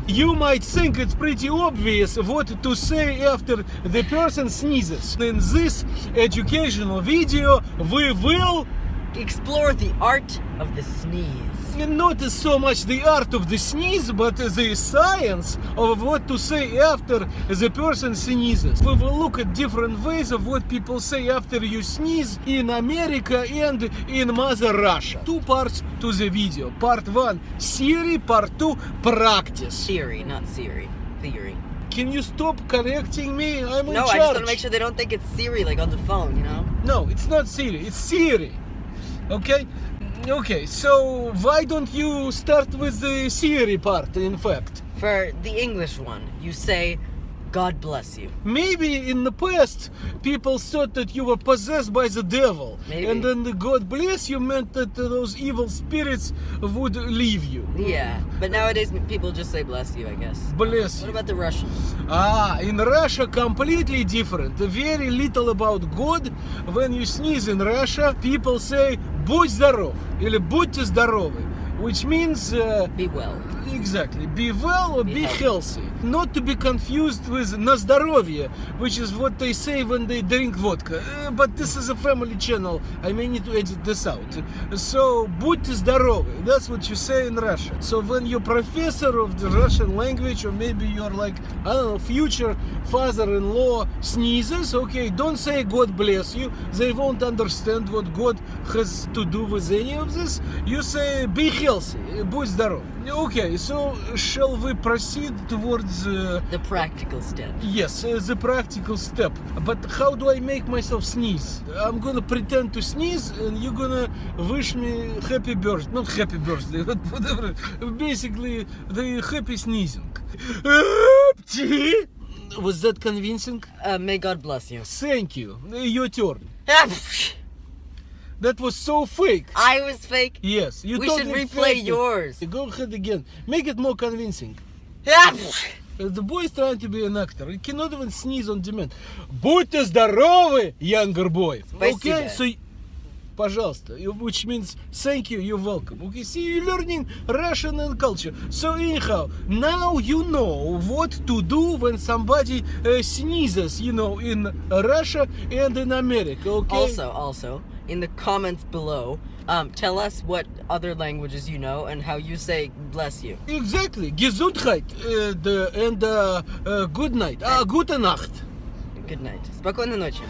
You might think it's pretty obvious what to say after the person sneezes. In this educational video, we will Explore the art of the sneeze. not so much the art of the sneeze, but the science of what to say after the person sneezes. We will look at different ways of what people say after you sneeze in America and in Mother Russia. Two parts to the video. Part 1, theory. Part 2, practice. Theory, not Siri. Theory. Can you stop correcting me? I'm in No, charge. I just want to make sure they don't think it's Siri, like on the phone, you know? No, it's not Siri, it's Siri. Okay? Okay, so why don't you start with the Siri part, in fact? For the English one, you say, God bless you. Maybe in the past, people thought that you were possessed by the devil. Maybe. And then the God bless you meant that those evil spirits would leave you. Yeah, but nowadays people just say bless you, I guess. Bless What you. about the Russians? In Russia, completely different. Very little about God. When you sneeze in Russia, people say «будь здоров» или «будьте здоровы», which means Be well. exactly, be well or Be be healthy. healthy. Not to be confused with «на здоровье», which is what they say when they drink vodka. But this is a family channel, I may need to edit this out. So, будьте здоровы, that's what you say in Russia. So when your professor of the Russian language, or maybe you're like, I don't know, future father-in-law sneezes, okay, don't say God bless you, they won't understand what God has to do with any of this. You say be healthy, будь здоров. Okay, so shall we proceed towards The practical step. yes, the practical step. But how do I make myself sneeze? I'm gonna pretend to sneeze, and you're gonna wish me happy birthday. Not happy birthday, but whatever. Basically, the happy sneezing. Was that convincing? May God bless you. Thank you. Your turn. That was so fake. I was fake. Yes, you We should totally replay faked it. yours. Go ahead again. Make it more convincing. The boy is trying to be an actor. He cannot even sneeze on demand. Будьте здоровы, younger boy. Спасибо. Okay, so, пожалуйста, which means thank you, you're welcome. Okay, see, you're learning Russian and culture. So anyhow, now you know what to do when somebody sneezes, you know, in Russia and in America. Okay. Also, in the comments below, tell us what other languages you know and how you say bless you. Exactly. Gesundheit and good night. Gute Nacht. Good night. Спокойной ночи.